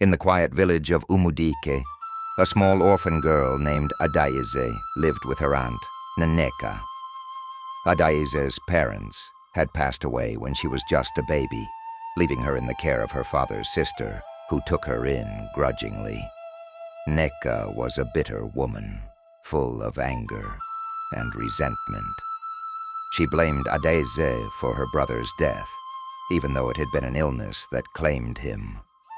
In the quiet village of Umudike, a small orphan girl named Adaize lived with her aunt, Naneka. Adaize's parents had passed away when she was just a baby, leaving her in the care of her father's sister, who took her in grudgingly. Neka was a bitter woman, full of anger and resentment. She blamed Adaize for her brother's death, even though it had been an illness that claimed him.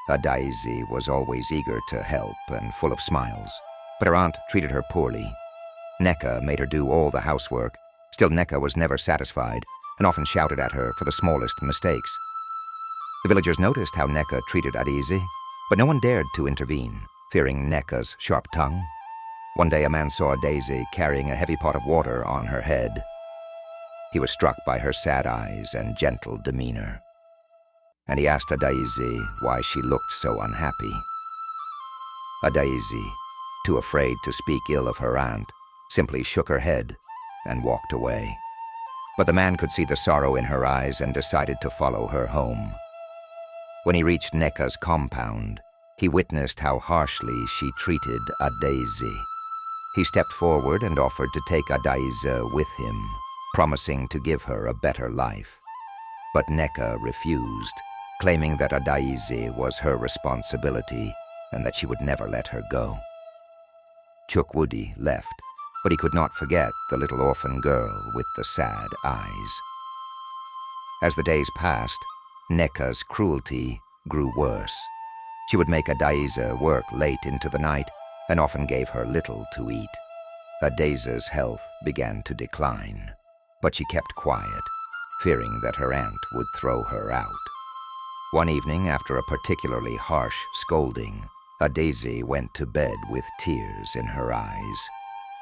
Adaize was always eager to help and full of smiles, but her aunt treated her poorly. Neka made her do all the housework. Still, Neka was never satisfied and often shouted at her for the smallest mistakes. The villagers noticed how Neka treated Adaize, but no one dared to intervene, fearing Neka's sharp tongue. One day a man saw Adaize carrying a heavy pot of water on her head. He was struck by her sad eyes and gentle demeanor, and he asked Adaize why she looked so unhappy. Adaize, too afraid to speak ill of her aunt, simply shook her head and walked away. But the man could see the sorrow in her eyes and decided to follow her home. When he reached Neka's compound, he witnessed how harshly she treated Adaize. He stepped forward and offered to take Adaize with him, promising to give her a better life. But Neka refused, claiming that Adaize was her responsibility and that she would never let her go. Chukwudi left, but he could not forget the little orphan girl with the sad eyes. As the days passed, Neka's cruelty grew worse. She would make Adaize work late into the night and often gave her little to eat. Adaize's health began to decline, but she kept quiet, fearing that her aunt would throw her out. One evening, after a particularly harsh scolding, Adaize went to bed with tears in her eyes.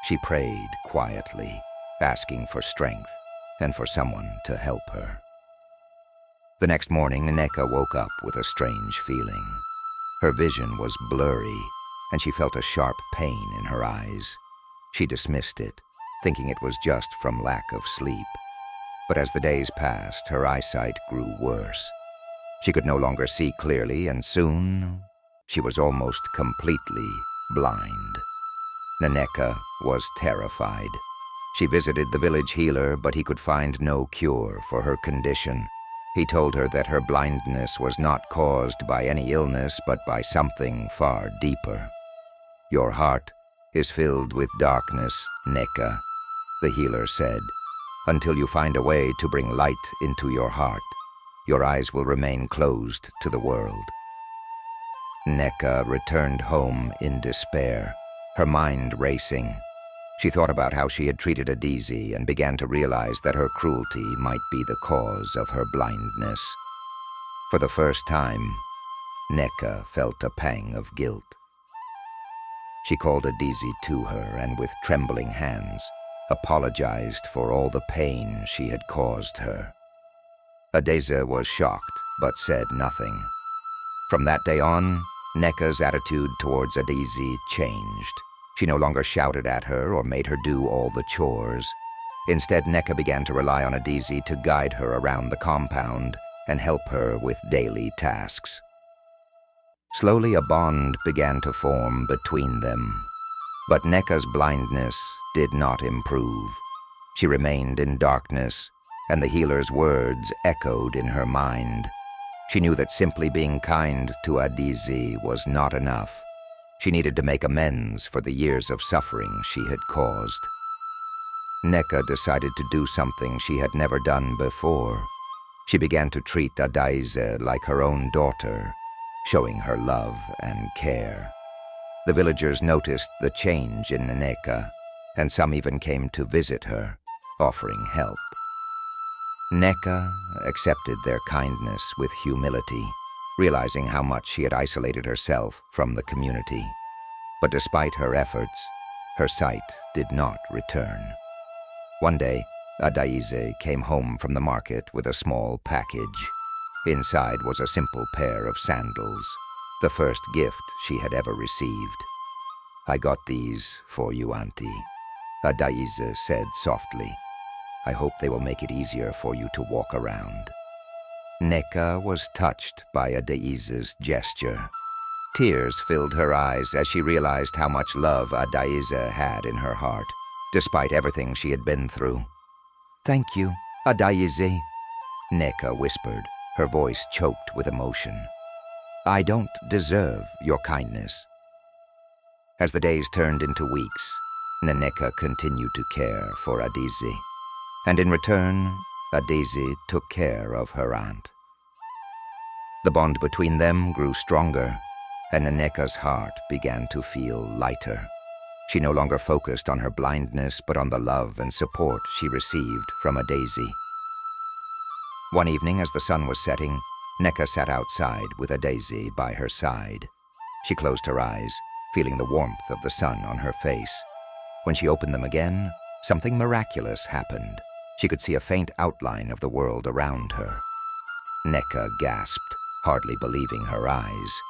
She prayed quietly, asking for strength and for someone to help her. The next morning, Neka woke up with a strange feeling. Her vision was blurry, and she felt a sharp pain in her eyes. She dismissed it, thinking it was just from lack of sleep. But as the days passed, her eyesight grew worse. She could no longer see clearly, and soon she was almost completely blind. Naneka was terrified. She visited the village healer, but he could find no cure for her condition. He told her that her blindness was not caused by any illness, but by something far deeper. "Your heart is filled with darkness, Neka," the healer said. "Until you find a way to bring light into your heart, your eyes will remain closed to the world." Neka returned home in despair, her mind racing. She thought about how she had treated Adaize and began to realize that her cruelty might be the cause of her blindness. For the first time, Neka felt a pang of guilt. She called Adaize to her and with trembling hands apologized for all the pain she had caused her. Adaize was shocked but said nothing. From that day on, Neka's attitude towards Adaize changed. She no longer shouted at her or made her do all the chores. Instead, Neka began to rely on Adaize to guide her around the compound and help her with daily tasks. Slowly, a bond began to form between them. But Neka's blindness did not improve. She remained in darkness, and the healer's words echoed in her mind. She knew that simply being kind to Adaize was not enough. She needed to make amends for the years of suffering she had caused. Neka decided to do something she had never done before. She began to treat Adaize like her own daughter, showing her love and care. The villagers noticed the change in Neka, and some even came to visit her, offering help. Neka accepted their kindness with humility, realizing how much she had isolated herself from the community. But despite her efforts, her sight did not return. One day, Adaize came home from the market with a small package. Inside was a simple pair of sandals, the first gift she had ever received. "I got these for you, Auntie," Adaize said softly. "I hope they will make it easier for you to walk around." Neka was touched by Adaize's gesture. Tears filled her eyes as she realized how much love Adaize had in her heart, despite everything she had been through. "Thank you, Adaize," Neka whispered, her voice choked with emotion. "I don't deserve your kindness." As the days turned into weeks, Nneka continued to care for Adaize, and in return, Adaize took care of her aunt. The bond between them grew stronger, and Nneka's heart began to feel lighter. She no longer focused on her blindness, but on the love and support she received from Adaize. One evening, as the sun was setting, Nneka sat outside with Adaize by her side. She closed her eyes, feeling the warmth of the sun on her face. When she opened them again, something miraculous happened. She could see a faint outline of the world around her. Nneka gasped, hardly believing her eyes.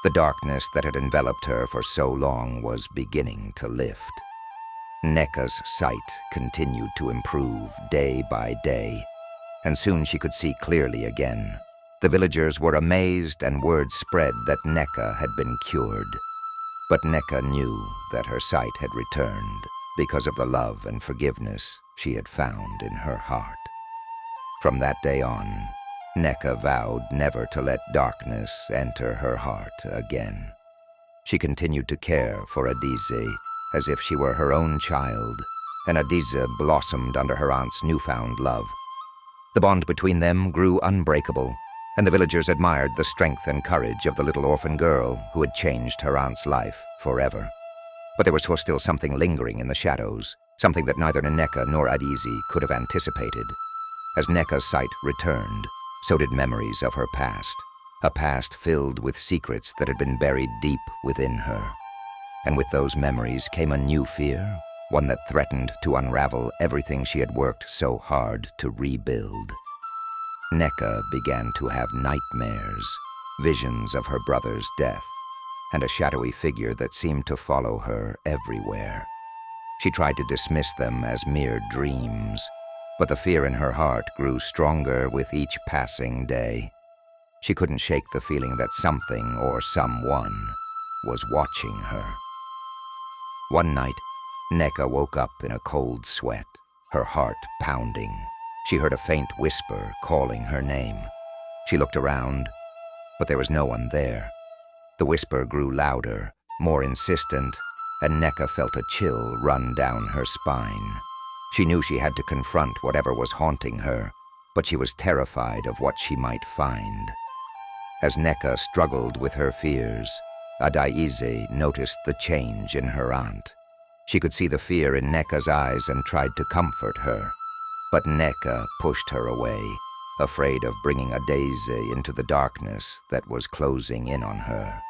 The darkness that had enveloped her for so long was beginning to lift. Nneka's sight continued to improve day by day, and soon she could see clearly again. The villagers were amazed, and word spread that Nneka had been cured. But Nneka knew that her sight had returned because of the love and forgiveness she had found in her heart. From that day on, Nneka vowed never to let darkness enter her heart again. She continued to care for Adaize as if she were her own child, and Adaize blossomed under her aunt's newfound love. The bond between them grew unbreakable, and the villagers admired the strength and courage of the little orphan girl who had changed her aunt's life forever. But there was still something lingering in the shadows, something that neither Nneka nor Adaize could have anticipated. As Nneka's sight returned, so did memories of her past, a past filled with secrets that had been buried deep within her. And with those memories came a new fear, one that threatened to unravel everything she had worked so hard to rebuild. Nneka began to have nightmares, visions of her brother's death, and a shadowy figure that seemed to follow her everywhere. She tried to dismiss them as mere dreams, but the fear in her heart grew stronger with each passing day. She couldn't shake the feeling that something or someone was watching her. One night, Nneka woke up in a cold sweat, her heart pounding. She heard a faint whisper calling her name. She looked around, but there was no one there. The whisper grew louder, more insistent, and Nneka felt a chill run down her spine. She knew she had to confront whatever was haunting her, but she was terrified of what she might find. As Nneka struggled with her fears, Adaize noticed the change in her aunt. She could see the fear in Nneka's eyes and tried to comfort her. But Nneka pushed her away, afraid of bringing Adaize into the darkness that was closing in on her.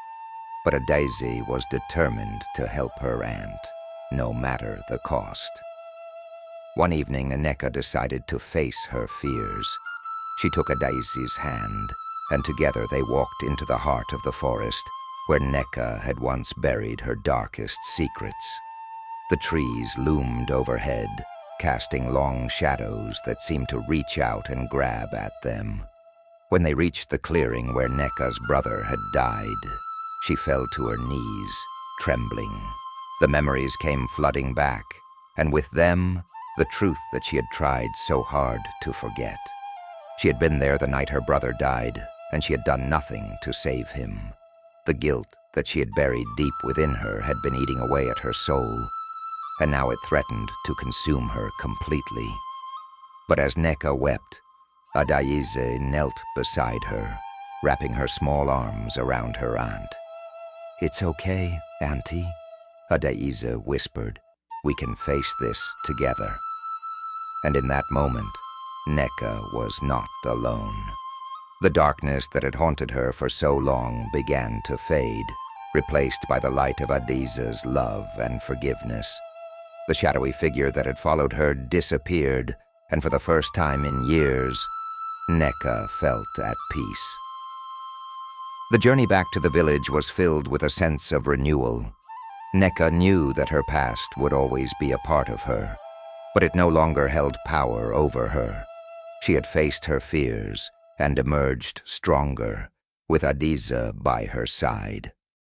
But Adaize was determined to help her aunt, no matter the cost. One evening, Nneka decided to face her fears. She took Adaize's hand, and together they walked into the heart of the forest, where Nneka had once buried her darkest secrets. The trees loomed overhead, casting long shadows that seemed to reach out and grab at them. When they reached the clearing where Nneka's brother had died, she fell to her knees, trembling. The memories came flooding back, and with them, the truth that she had tried so hard to forget. She had been there the night her brother died, and she had done nothing to save him. The guilt that she had buried deep within her had been eating away at her soul, and now it threatened to consume her completely. But as Nneka wept, Adaize knelt beside her, wrapping her small arms around her aunt. "It's okay, Auntie," Adaize whispered. "We can face this together." And in that moment, Nneka was not alone. The darkness that had haunted her for so long began to fade, replaced by the light of Adaize's love and forgiveness. The shadowy figure that had followed her disappeared, and for the first time in years, Nneka felt at peace. The journey back to the village was filled with a sense of renewal. Nneka knew that her past would always be a part of her, but it no longer held power over her. She had faced her fears and emerged stronger, with Adaize by her side.